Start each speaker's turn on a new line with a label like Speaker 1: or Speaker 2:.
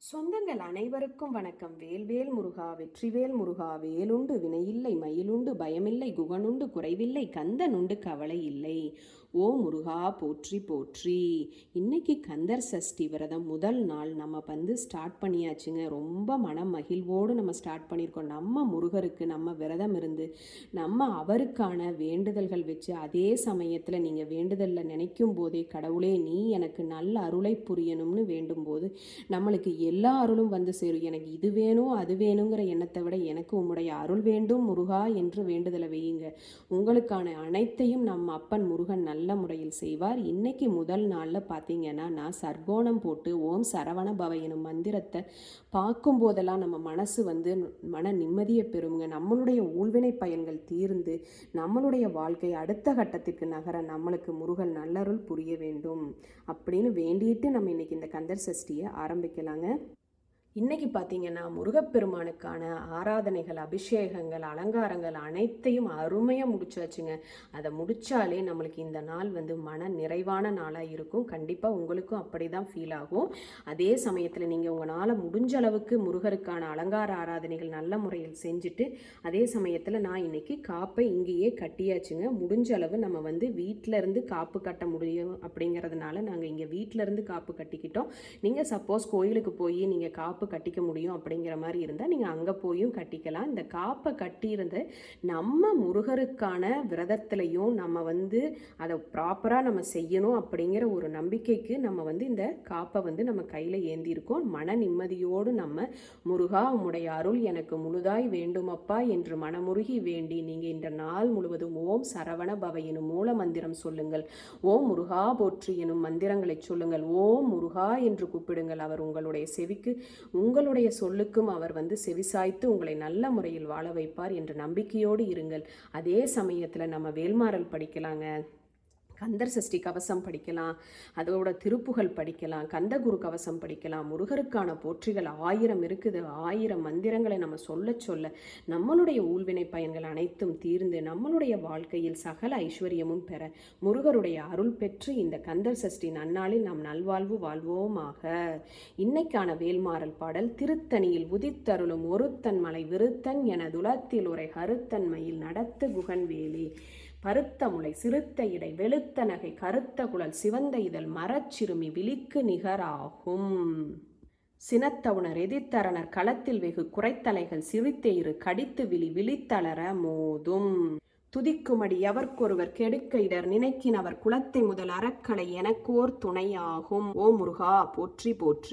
Speaker 1: சொந்தங்கள் அனைவருக்கும் வணக்கம். வேல்வேல் முருகா, வெற்றிவேல் முருகா, வேலுண்டு வினையில்லை, மயிலுண்டு பயமில்லை, குகனுண்டு குறைவில்லை, கந்தனுண்டு கவலை இல்லை. ஓ முருகா போற்றி போற்றி. இன்னைக்கு கந்தர் சஷ்டி விரதம் முதல் நாள் நம்ம ஸ்டார்ட் பண்ணியாச்சுங்க. ரொம்ப மன மகிழ்வோடு நம்ம ஸ்டார்ட் பண்ணியிருக்கோம். நம்ம முருகருக்கு நம்ம விரதம் இருந்து நம்ம அவருக்கான வேண்டுதல்கள் வச்சு, அதே சமயத்தில் நீங்கள் வேண்டுதலில் நினைக்கும் போதே கடவுளே நீ எனக்கு நல்ல அருளை புரியணும்னு வேண்டும் போது நம்மளுக்கு எல்லா அருளும் வந்து சேரும். எனக்கு இது வேணும் அது வேணுங்கிற எண்ணத்தை விட எனக்கு உம்முடைய அருள் வேண்டும் முருகா என்று வேண்டுதலை வையுங்க. உங்களுக்கான அனைத்தையும் நம்ம அப்பன் முருகன் நல்ல முறையில் செய்வார். இன்னைக்கு முதல் நாளில் பார்த்தீங்கன்னா நான் சர்க்கோணம் போட்டு ஓம் சரவண பவ எனும் மந்திரத்தை பார்க்கும் போதெல்லாம் நம்ம மனசு மன நிம்மதியை பெறுங்க. நம்மளுடைய ஊழ்வினை பயன்கள் தீர்ந்து நம்மளுடைய வாழ்க்கை அடுத்த கட்டத்திற்கு நகர நம்மளுக்கு முருகன் நல்லருள் புரிய வேண்டும் அப்படின்னு வேண்டிட்டு நம்ம இன்னைக்கு இந்த கந்தர் சஷ்டியை ஆரம்பிக்கலாங்க. இன்றைக்கி பார்த்திங்கன்னா முருகப்பெருமானுக்கான ஆராதனைகள், அபிஷேகங்கள், அலங்காரங்கள் அனைத்தையும் அருமையாக முடிச்சாச்சுங்க. அதை முடித்தாலே நம்மளுக்கு இந்த நாள் மன நிறைவான நாளாக இருக்கும். கண்டிப்பாக உங்களுக்கும் அப்படி தான் ஃபீல் ஆகும். அதே சமயத்தில் நீங்கள் உங்களால் முடிஞ்ச அளவுக்கு முருகருக்கான அலங்கார ஆராதனைகள் நல்ல முறையில் செஞ்சுட்டு, அதே சமயத்தில் நான் இன்றைக்கி காப்பை இங்கேயே கட்டியாச்சுங்க. முடிஞ்ச அளவு நம்ம வீட்டில் இருந்து காப்பு கட்ட முடியும் அப்படிங்கிறதுனால நாங்கள் இங்கே வீட்டில் இருந்து காப்பு கட்டிக்கிட்டோம். நீங்கள் சப்போஸ் கோயிலுக்கு போய் நீங்கள் காப்பு கட்டிக்க முடியும் அப்படிங்கிற மாதிரி இருந்தால் நீங்கள் அங்கே போயும் கட்டிக்கலாம். இந்த காப்பை கட்டியிருந்து நம்ம முருகருக்கான விரதத்திலையும் நம்ம அதை ப்ராப்பராக நம்ம செய்யணும் அப்படிங்கிற ஒரு நம்பிக்கைக்கு நம்ம இந்த காப்பை நம்ம கையில் ஏந்தியிருக்கோம். மன நிம்மதியோடு நம்ம முருகா உம்முடைய அருள் எனக்கு முழுதாய் வேண்டுமப்பா என்று மனமுருகி வேண்டி நீங்கள் இந்த நாள் முழுவதும் ஓம் சரவண பவ எனும் மூல மந்திரம் சொல்லுங்கள். ஓம் முருகா போற்றி எனும் மந்திரங்களை சொல்லுங்கள். ஓம் முருகா என்று கூப்பிடுங்கள். அவர் உங்களுடைய செவிக்கு உங்களுடைய சொல்லுக்கும் அவர் செவிசாய்த்து உங்களை நல்ல முறையில் வாழ வைப்பார் என்ற நம்பிக்கையோடு இருங்கள். அதே சமயத்தில் நம்ம வேல்மாறல் படிக்கலாங்க, கந்தர் சஷ்டி கவசம் படிக்கலாம், அதோட திருப்புகள் படிக்கலாம், கந்தகுரு கவசம் படிக்கலாம். முருகருக்கான போற்றிகள் 1000 இருக்குது. 1000 மந்திரங்களை நம்ம சொல்ல நம்மளுடைய ஊழ்வினை பயன்கள் அனைத்தும் தீர்ந்து நம்மளுடைய வாழ்க்கையில் சகல ஐஸ்வர்யமும் பெற முருகருடைய அருள் பெற்று இந்த கந்தர் சஷ்டி நன்னாளில் நாம் நல்வாழ்வு வாழ்வோமாக. இன்னைக்கான வேல்மாறல் பாடல்: திருத்தணியில் உதித்தருளும் ஒருத்தன் மலை விருத்தன் என துலத்தில் உரை கருத்தன்மையில் நடத்து குகன் வேலே. பருத்த முளை சிறுத்த இடை வெளுத்த நகை கருத்த குழல் சிவந்த இதழ் மரச்சிறுமி விழிக்கு நிகராகும். சினத்தவுணர் எதிர்த்தரனர் களத்தில் வெகு குறைத்தலைகள் சிரித்தெயிறு கடித்து விழித்தளர மோதும். துதிக்குமடி எவர்க்கொருவர் கெடுக்க இடர் நினைக்கினவர் குலத்தை முதல் அறக்கலை எனக்கோர் துணையாகும். ஓ முருகா போற்றி போற்றி.